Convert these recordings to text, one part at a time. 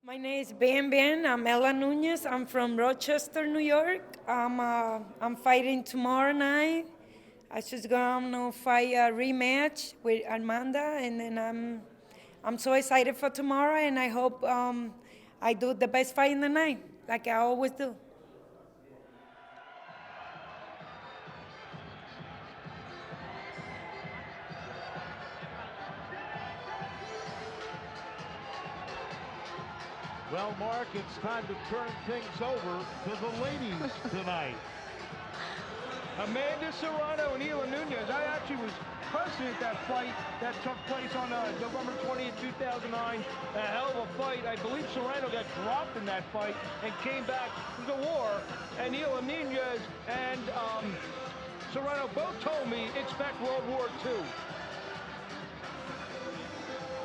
My name is Ben. I'm Ela Nunez. I'm from Rochester, New York. I'm fighting tomorrow night. I just gonna fight a rematch with Amanda, and then I'm so excited for tomorrow, and I hope I do the best fight in the night, like I always do. Well, Mark, it's time to turn things over to the ladies tonight. Amanda Serrano and Ela Nunez. I actually was present at that fight that took place on November 20th, 2009. A hell of a fight. I believe Serrano got dropped in that fight and came back to the war. And Ela Nunez and Serrano both told me expect World War II.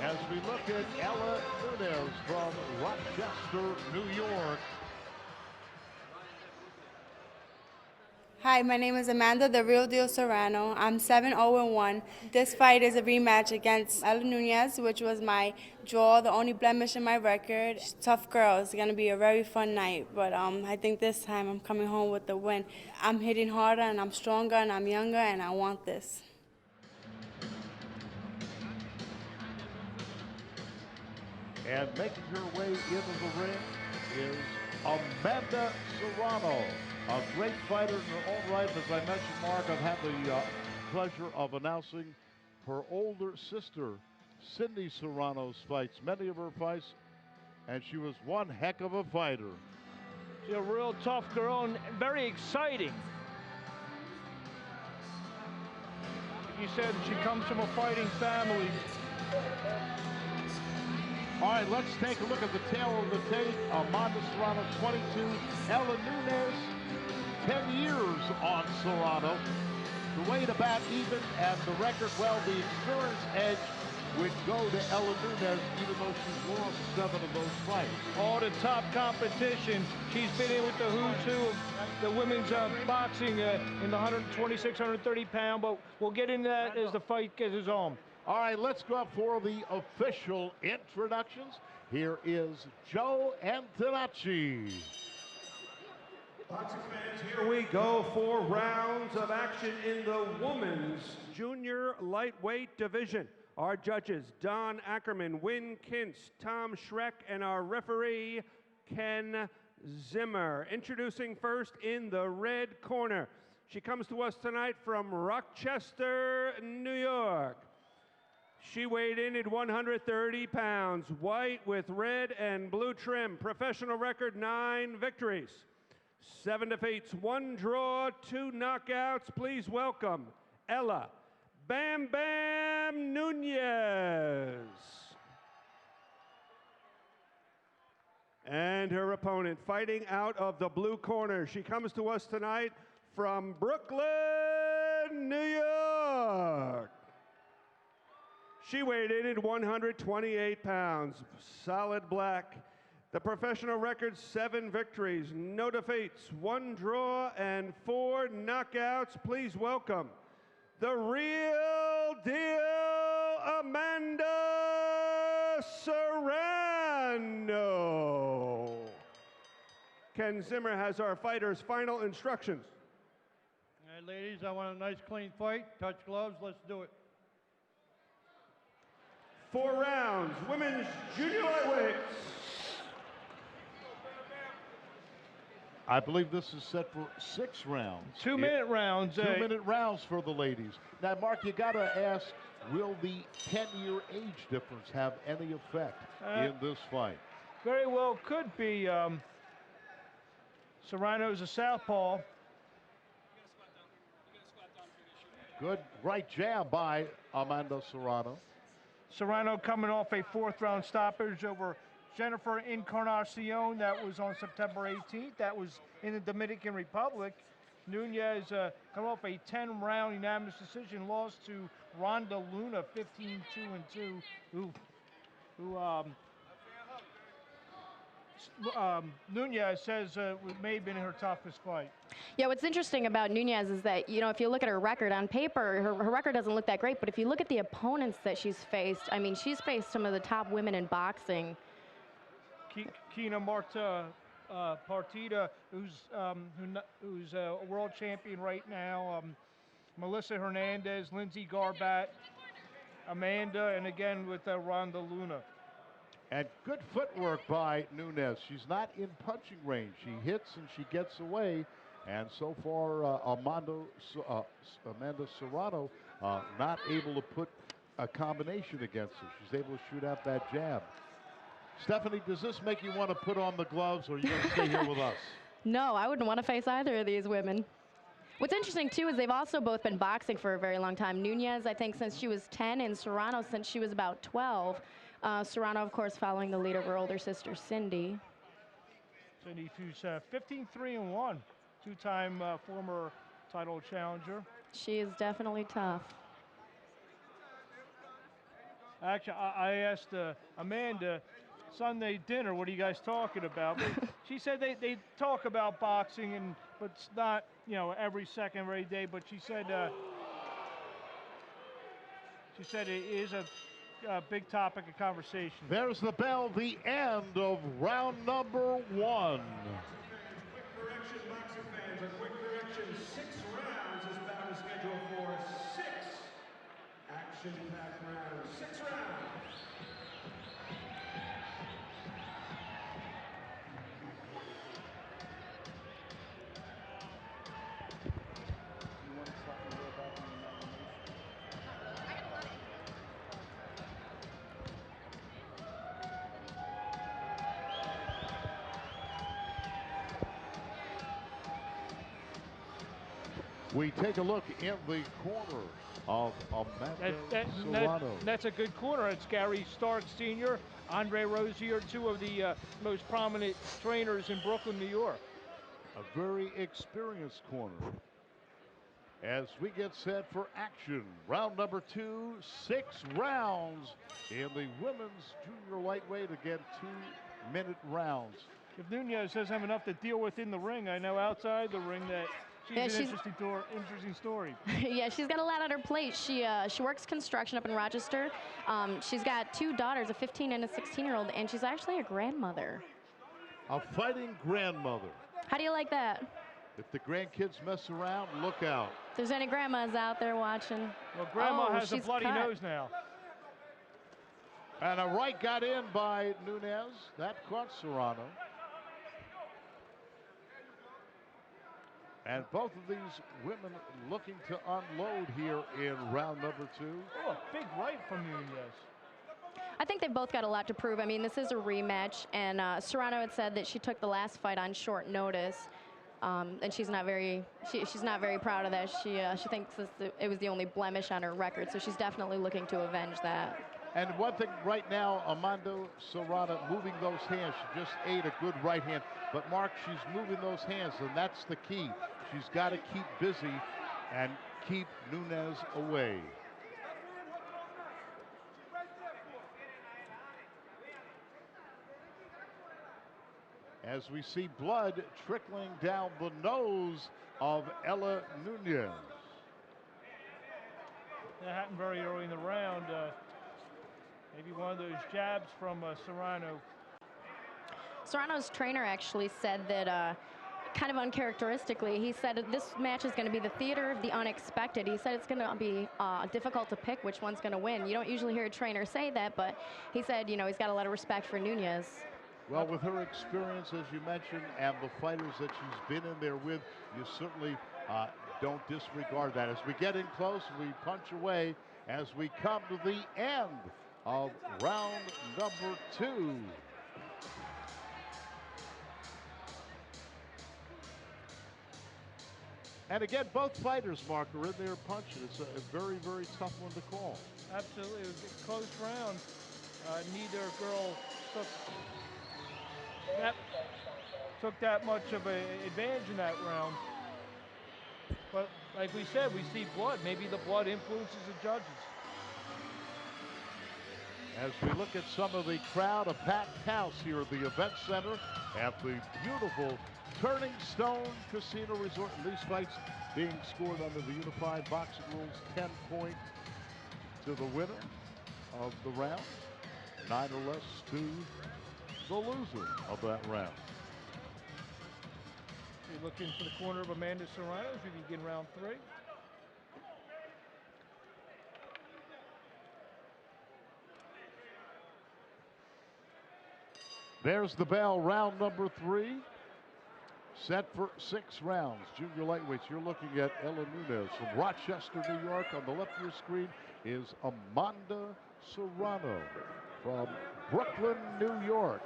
As we look at Ela Nunez from Rochester, New York. Hi, my name is Amanda, the real deal Serrano. I'm 7-0-1. This fight is a rematch against Ela Nunez, which was my draw, the only blemish in my record. Tough girl. It's going to be a very fun night, but I think this time I'm coming home with the win. I'm hitting harder, and I'm stronger, and I'm younger, and I want this. And making her way into the ring is Amanda Serrano, a great fighter in her own right. As I mentioned, Mark, I've had the pleasure of announcing her older sister, Cindy Serrano's fights, many of her fights, and she was one heck of a fighter. She's a real tough girl and very exciting. You said she comes from a fighting family. All right, let's take a look at the tail of the tape. Amanda Serrano, 22. Ela Nunez, 10 years on Serrano. The weight about even, and the record, well, the experience edge would go to Ela Nunez, even though she's lost 7 of those fights. All the top competition. She's been in with the who's who of the women's boxing in the 126, 130 pound, but we'll get into that as the fight gets on. All right, let's go up for the official introductions. Here is Joe Antonacci. Boxing fans, here we go for rounds of action in the women's junior lightweight division. Our judges, Don Ackerman, Wynn Kintz, Tom Schreck, and our referee, Ken Zimmer. Introducing first in the red corner. She comes to us tonight from Rochester, New York. She weighed in at 130 pounds, white with red and blue trim. Professional record, 9 victories, 7 defeats, 1 draw, 2 knockouts. Please welcome Ela Bam Bam Nunez. And her opponent fighting out of the blue corner. She comes to us tonight from Brooklyn, New York. She weighed in at 128 pounds, solid black. The professional record, 7 victories, no defeats, 1 draw, and 4 knockouts. Please welcome the real deal, Amanda Serrano. Ken Zimmer has our fighters' final instructions. All right, ladies, I want a nice clean fight. Touch gloves, let's do it. 4 rounds, women's junior lightweights. I believe this is set for 6 rounds. 2-minute rounds. 2-minute rounds for the ladies. Now, Mark, you got to ask, will the 10-year age difference have any effect in this fight? Very well could be. Serrano's a southpaw. Good right jab by Amanda Serrano. Serrano coming off a 4th-round stoppage over Jennifer Encarnacion. That was on September 18th. That was in the Dominican Republic. Nunez coming off a 10-round unanimous decision loss to Ronda Luna, 15-2-2, who Nunez says may have been her toughest fight. Yeah, what's interesting about Nunez is that, you know, if you look at her record on paper, her record doesn't look that great, but if you look at the opponents that she's faced, I mean, she's faced some of the top women in boxing. Kina Partida, who's a world champion right now. Melissa Hernandez, Lindsay Garbat, Amanda, and again with Rhonda Luna. And good footwork by Nunez. She's not in punching range. She hits and she gets away. And so far, Amanda Serrano not able to put a combination against her. She's able to shoot out that jab. Stephanie, does this make you want to put on the gloves, or are you going to stay here with us? No, I wouldn't want to face either of these women. What's interesting, too, is they've also both been boxing for a very long time. Nunez, I think, since she was 10, and Serrano since she was about 12. Serrano, of course, following the lead of her older sister, Cindy. Cindy, who's 15-3-1, two-time former title challenger. She is definitely tough. Actually, I asked Amanda Sunday dinner, what are you guys talking about? But she said they talk about boxing, but it's not, every second, every day. But she said it is a big topic of conversation. There's the bell, the end of round number 1. Quick correction, boxing fans. A quick correction. 6 rounds is bout is scheduled for 6 action-packed rounds. 6 rounds. We take a look in the corner of Amanda Serrano. That's a good corner. It's Gary Stark Sr., Andre Rozier, 2 of the most prominent trainers in Brooklyn, New York. A very experienced corner. As we get set for action, round number 2, 6 rounds in the women's junior lightweight. Again, 2-minute rounds. If Nunez doesn't have enough to deal with in the ring, I know outside the ring that she's an interesting story. Yeah, she's got a lot on her plate. She works construction up in Rochester. She's got 2 daughters, a 15 and a 16-year-old, and she's actually a grandmother. A fighting grandmother. How do you like that? If the grandkids mess around, look out. If there's any grandmas out there watching. Well, Grandma has a bloody nose now. And a right got in by Nunez. That caught Serrano. And both of these women looking to unload here in round number 2. Oh, a big right from Nunez. I think they've both got a lot to prove. I mean, this is a rematch, and Serrano had said that she took the last fight on short notice, and she's not very proud of that. She thinks it was the only blemish on her record, so she's definitely looking to avenge that. And one thing right now, Amanda Serrano moving those hands. She just ate a good right hand. But, Mark, she's moving those hands, and that's the key. She's got to keep busy and keep Nunez away. As we see blood trickling down the nose of Ela Nunez. That happened very early in the round. Maybe one of those jabs from Serrano. Serrano's trainer actually said that, kind of uncharacteristically, he said this match is going to be the theater of the unexpected. He said it's going to be difficult to pick which one's going to win. You don't usually hear a trainer say that, but he said, he's got a lot of respect for Nunez. Well, with her experience, as you mentioned, and the fighters that she's been in there with, you certainly don't disregard that. As we get in close, we punch away as we come to the end of round number 2. And again, both fighters, Mark, are in there punching. It's a very, very tough one to call. Absolutely. It was a close round. Neither girl took that much of an advantage in that round. But like we said, we see blood. Maybe the blood influences the judges. As we look at some of the crowd, a packed house here at the event center at the beautiful Turning Stone Casino Resort. These fights being scored under the unified boxing rules, 10-point to the winner of the round, 9 or less to the loser of that round. We look into the corner of Amanda Serrano as we begin round 3. There's the bell, round number 3. Set for 6 rounds. Junior lightweights, you're looking at Ela Nunez from Rochester, New York. On the left of your screen is Amanda Serrano from Brooklyn, New York.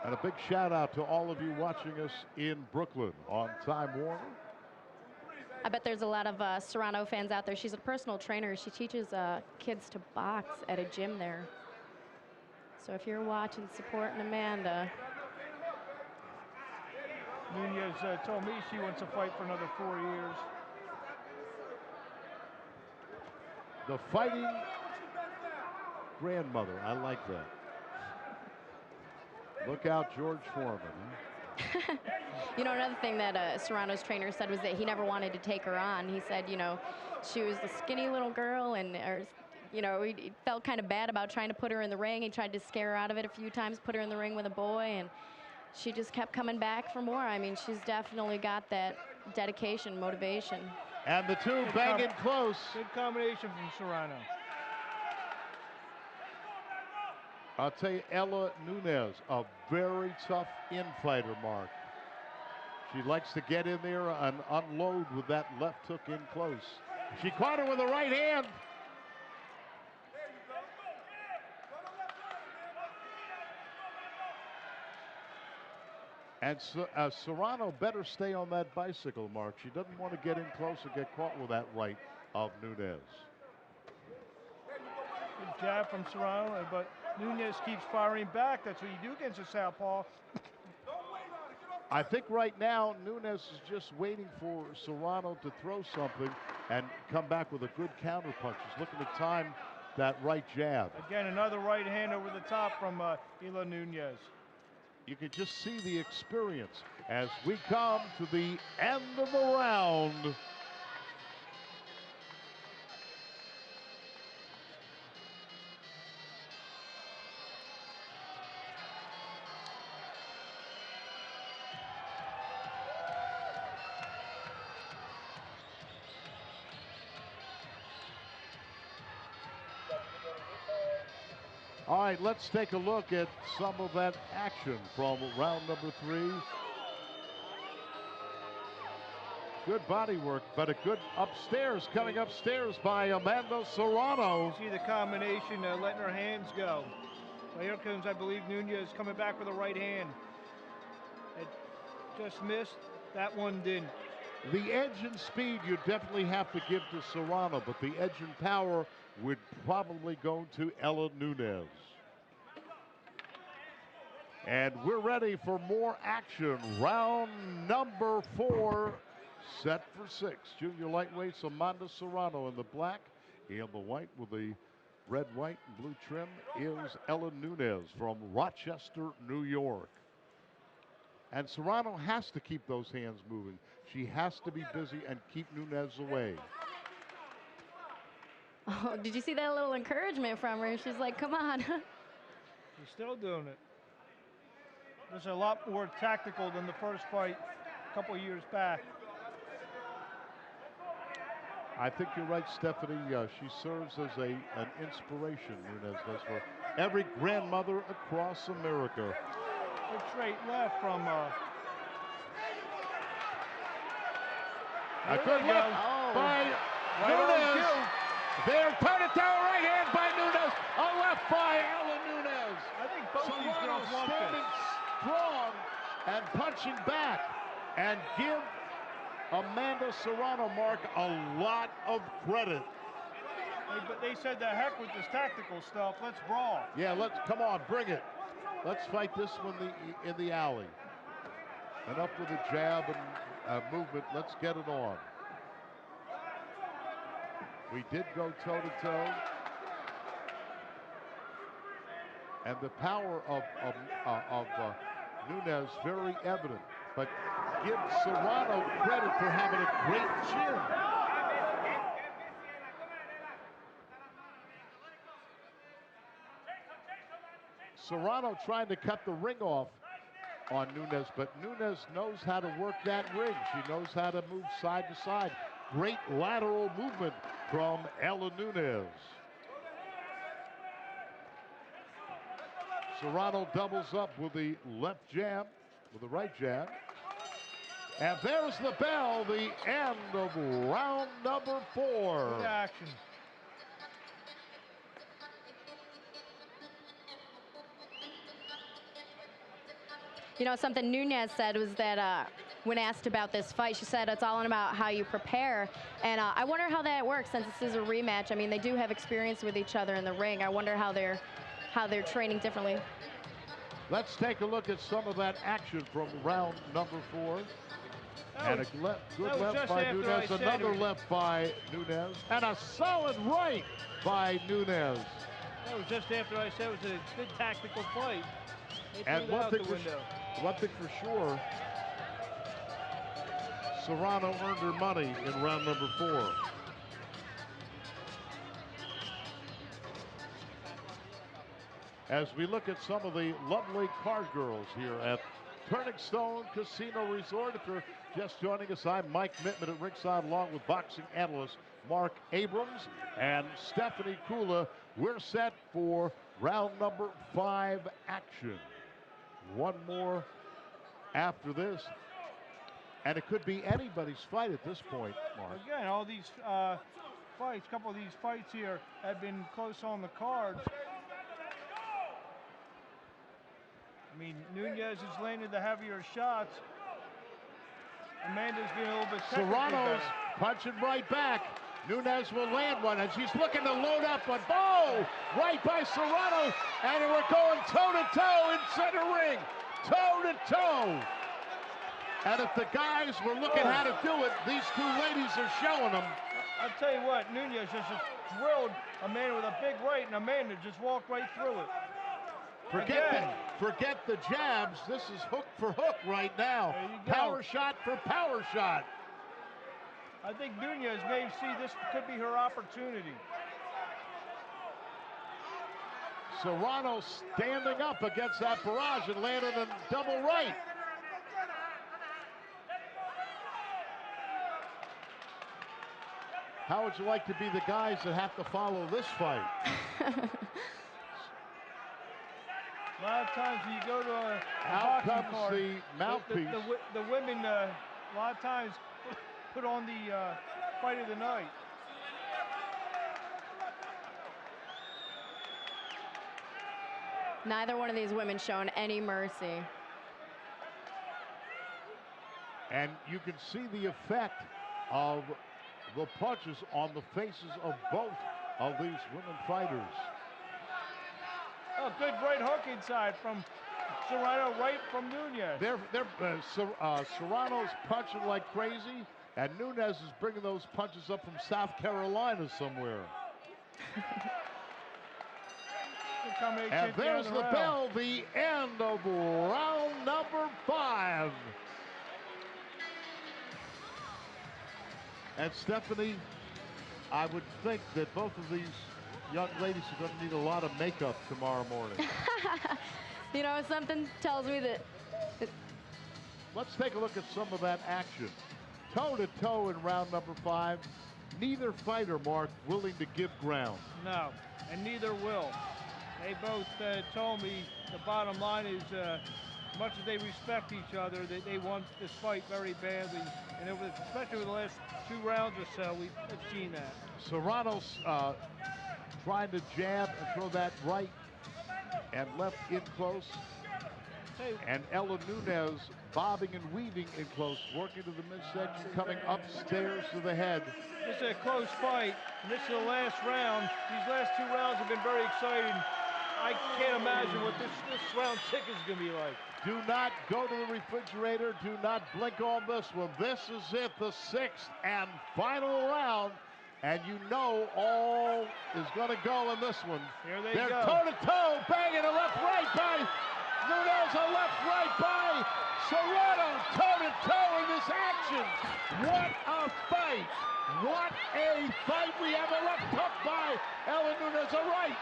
And a big shout out to all of you watching us in Brooklyn on Time Warner. I bet there's a lot of Serrano fans out there. She's a personal trainer. She teaches kids to box at a gym there. So if you're watching, supporting Amanda. Nunez told me she wants to fight for another 4 years. The fighting grandmother, I like that. Look out, George Foreman. Huh? You know, another thing that Serrano's trainer said was that he never wanted to take her on. He said, you know, she was a skinny little girl, and you know, he felt kind of bad about trying to put her in the ring. He tried to scare her out of it a few times, put her in the ring with a boy, and she just kept coming back for more. I mean, she's definitely got that dedication, motivation. And the two banging close. Good combination from Serrano. I'll tell you, Ela Nunez, a very tough infighter, Mark. She likes to get in there and unload with that left hook in close. She caught her with the right hand. And Serrano better stay on that bicycle, Mark. She doesn't want to get in close or get caught with that right of Nunez. Good jab from Serrano, but Nunez keeps firing back. That's what you do against a southpaw. I think right now Nunez is just waiting for Serrano to throw something and come back with a good counter punch. She's looking to time that right jab. Again, another right hand over the top from Ela Nunez. You can just see the experience as we come to the end of the round. All right, let's take a look at some of that action from round number 3. Good body work, but a good upstairs, coming upstairs by Amanda Serrano. See the combination, letting her hands go. So here comes, I believe, Nunez coming back with a right hand. It just missed. That one didn't. The edge and speed you definitely have to give to Serrano, but the edge and power would probably go to Ela Nunez. And we're ready for more action. Round number 4, set for 6. Junior lightweights, Amanda Serrano in the black. In the white with the red, white, and blue trim is Ela Nunez from Rochester, New York. And Serrano has to keep those hands moving. She has to be busy and keep Nunez away. Oh, did you see that little encouragement from her? She's like, come on. She's still doing it. This is a lot more tactical than the first fight a couple years back. I think you're right, Stephanie. She serves as an inspiration, Nunez does, for every grandmother across America. Good straight left from a good left by Nunez. There, toe-to-toe right hand by Nunez. A left by Ela Nunez. I think both these girls want standing this. strong and punching back, and give Amanda Serrano, Mark, a lot of credit. But they said the heck with this tactical stuff. Let's brawl. Yeah, come on, bring it. Let's fight this one in the alley. Enough with the jab and movement. Let's get it on. We did go toe-to-toe. And the power of Nunez very evident. But give Serrano credit for having a great chin. Serrano trying to cut the ring off on Nunez, but Nunez knows how to work that ring. She knows how to move side to side. Great lateral movement from Ela Nunez. Serrano doubles up with the left jab, with the right jab. And there's the bell, the end of round number 4. Good action. You know, something Nunez said was that when asked about this fight, she said it's all about how you prepare. And I wonder how that works since this is a rematch. I mean, they do have experience with each other in the ring. I wonder how they're training differently. Let's take a look at some of that action from round number 4. And a good left by Nunez, another left by Nunez, and a solid right by Nunez. That was just after I said it was a good tactical fight. And one thing for sure, Serrano earned her money in round number 4. As we look at some of the lovely card girls here at Turning Stone Casino Resort. If you're just joining us, I'm Mike Mittman at ringside along with boxing analyst Mark Abrams and Stephanie Kula. We're set for round number 5 action. One more after this. And it could be anybody's fight at this point, Mark. Again, all these fights, a couple of these fights here have been close on the cards. I mean, Nunez has landed the heavier shots. Amanda's been a little bit technically Serrano's better. punching right back. Nunez will land one, and she's looking to load up a bow right by Serrano, and we're going toe-to-toe in center ring. Toe-to-toe. And if the guys were looking how to do it, these two ladies are showing them. I'll tell you what, Nunez just drilled Amanda with a big right, and Amanda just walked right through it. Forget the jabs. This is hook for hook right now. Power shot for power shot. I think Nunez may see this could be her opportunity. Serrano standing up against that barrage and landed a double right. How would you like to be the guys that have to follow this fight? A lot of times when you go to a Out boxing comes card, the mouthpiece. The women a lot of times put on the fight of the night. Neither one of these women shown any mercy. And you can see the effect of the punches on the faces of both of these women fighters. Oh, good right hook inside from Serrano, right from Nunez. Serrano's punching like crazy, and Nunez is bringing those punches up from South Carolina somewhere. And there's the bell, the end of round number 5. And Stephanie, I would think that both of these young ladies are going to need a lot of makeup tomorrow morning. You know, something tells me that... Let's take a look at some of that action. Toe-to-toe in round number 5. Neither fighter, Mark, willing to give ground. No, and neither will. They both told me the bottom line is much as they respect each other, they want this fight very badly. And especially over the last 2 rounds or so, we've seen that. Serrano's trying to jab and throw that right and left in close. And Ela Nunez bobbing and weaving in close, working to the midsection, coming upstairs to the head. This is a close fight, and this is the last round. These last 2 rounds have been very exciting. I can't imagine what this round 6 is going to be like. Do not go to the refrigerator. Do not blink on this one. This is it, the 6th and final round. And you know all is going to go in this one. Here They're go. toe-to-toe, banging a left-right by Nunez, a left-right by Serrano, toe-to-toe in this action. What a fight. What a fight. We have a left hook by Ela Nunez, a right.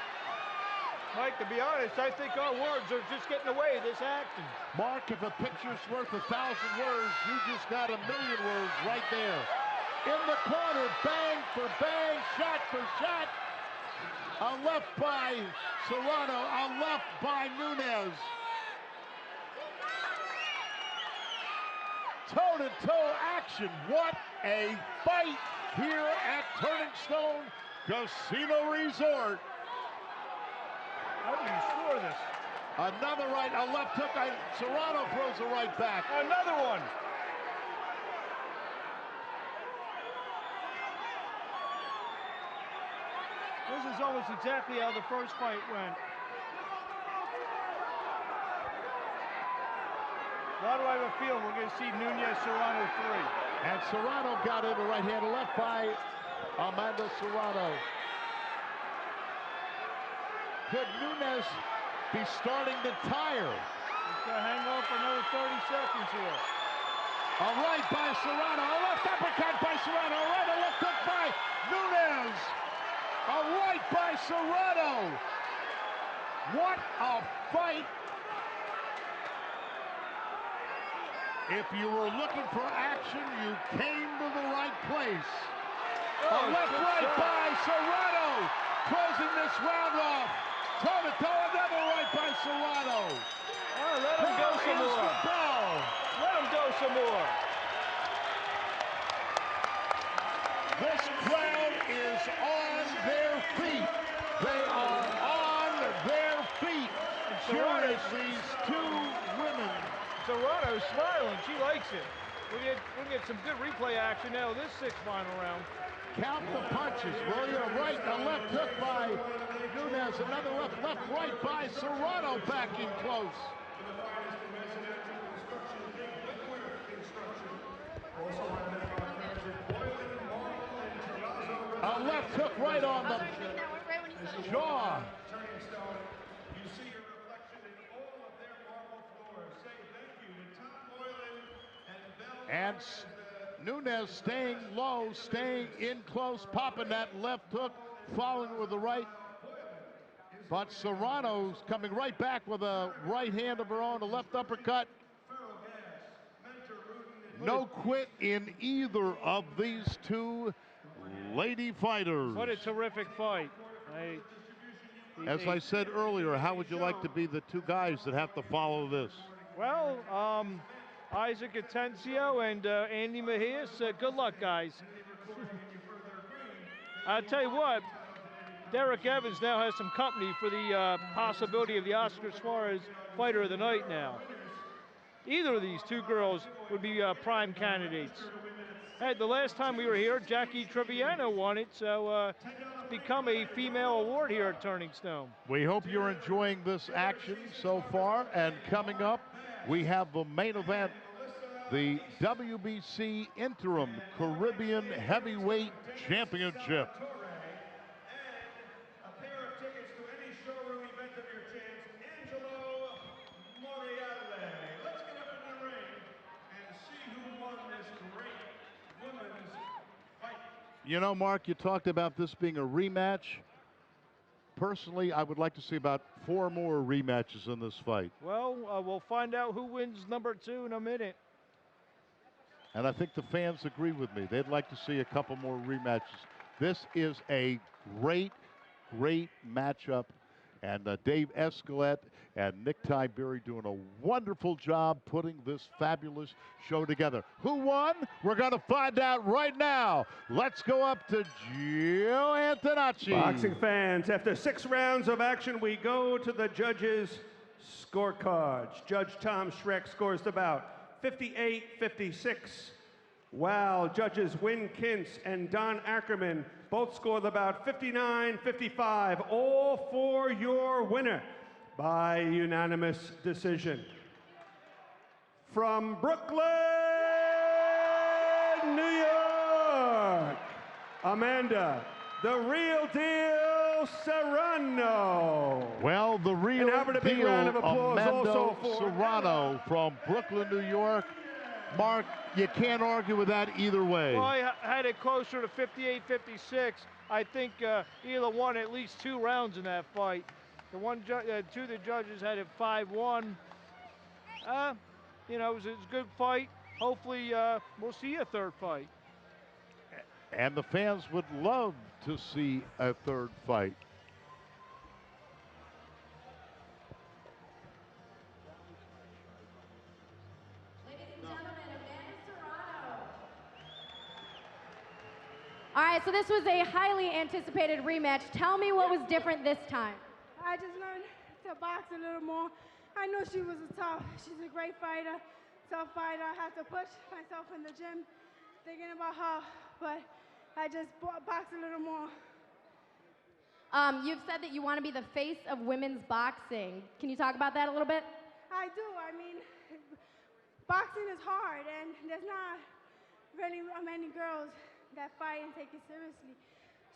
Mike, to be honest, I think our words are just getting away this action. Mark, if a picture's worth 1,000 words, you just got 1,000,000 words right there. In the corner, bang for bang, shot for shot. A left by Serrano, a left by Nunez. Toe-to-toe action. What a fight here at Turning Stone Casino Resort. How do you score this? Another right, a left hook. Serrano throws a right back. Another one. This is almost exactly how the first fight went. Why do I have a feeling we're going to see Nunez Serrano 3? And Serrano got in the right hand, left by Amanda Serrano. Could Nunez be starting to tire? He's going to hang on for another 30 seconds here. A right by Serrano, a left uppercut by Serrano, a right, a left hook by Nunez. A right by Serrano. What a fight. If you were looking for action, you came to the right place. A left right by Serrano, closing this round off. Toe-to-toe, another right by Serrano. Oh, let him go some more. Let him go some more. This crowd is on their feet. They are on their feet. Cheering these two women. Serrano's smiling. She likes it. We'll get some good replay action now this sixth final round. Count the punches, will you? A right, a left hook by Nunez. Another left, right by Serrano, backing close. A left hook right on the jaw. And Nunez staying low, staying in close, popping that left hook, following with the right. But Serrano's coming right back with a right hand of her own, a left uppercut. No quit in either of these two lady fighters. What a terrific fight. As I said earlier, how would you like to be the two guys that have to follow this? Well, Isaac Atencio and Andy Mejias, good luck, guys. I'll tell you what, Derek Evans now has some company for the possibility of the Oscar Suarez Fighter of the Night now. Either of these two girls would be prime candidates. Hey, the last time we were here, Jackie Treviano won it, so it's become a female award here at Turning Stone. We hope you're enjoying this action so far, and coming up, we have the main event, the WBC Interim Caribbean Heavyweight Championship. You know, Mark, you talked about this being a rematch. Personally, I would like to see about 4 more rematches in this fight. Well, we'll find out who wins number 2 in a minute. And I think the fans agree with me. They'd like to see a couple more rematches. This is a great, great matchup. And Dave Escalette and Nick Tiberi doing a wonderful job putting this fabulous show together. Who won? We're going to find out right now. Let's go up to Joe Antonacci. Boxing fans, after 6 rounds of action, we go to the judges' scorecards. Judge Tom Schreck scores the bout 58-56. While judges Win Kintz and Don Ackerman both score the bout 59-55, all for your winner by unanimous decision. From Brooklyn, New York, Amanda, the real deal Serrano. Well, the real and how about a big deal round of applause Amanda also for Serrano from Brooklyn, New York. Mark, you can't argue with that either way. Well, I had it closer to 58-56. I think Ela won at least 2 rounds in that fight. Two of the judges had it 5-1. You know, it was a good fight. Hopefully, we'll see a third fight. And the fans would love to see a third fight. Ladies and gentlemen, Amanda Serrano. All right, so this was a highly anticipated rematch. Tell me what was different this time. I just learned to box a little more. I know she's a great fighter, tough fighter. I have to push myself in the gym, thinking about her, but I just box a little more. You've said that you want to be the face of women's boxing. Can you talk about that a little bit? I do. I mean, boxing is hard, and there's not really many girls that fight and take it seriously.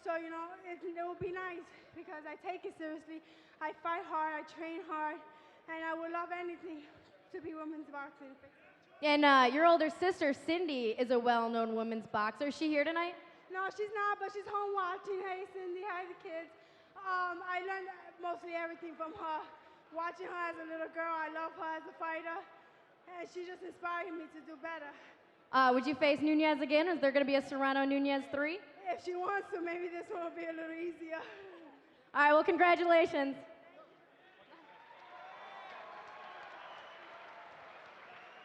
So, you know, it would be nice because I take it seriously. I fight hard, I train hard, and I would love anything to be women's boxing. And your older sister, Cindy, is a well-known women's boxer. Is she here tonight? No, she's not, but she's home watching. Hey, Cindy, hi, the kids. I learned mostly everything from her. Watching her as a little girl, I love her as a fighter, and she just inspired me to do better. Would you face Nunez again? Is there going to be a Serrano-Nunez 3? If she wants to, maybe this one will be a little easier. All right, well, congratulations.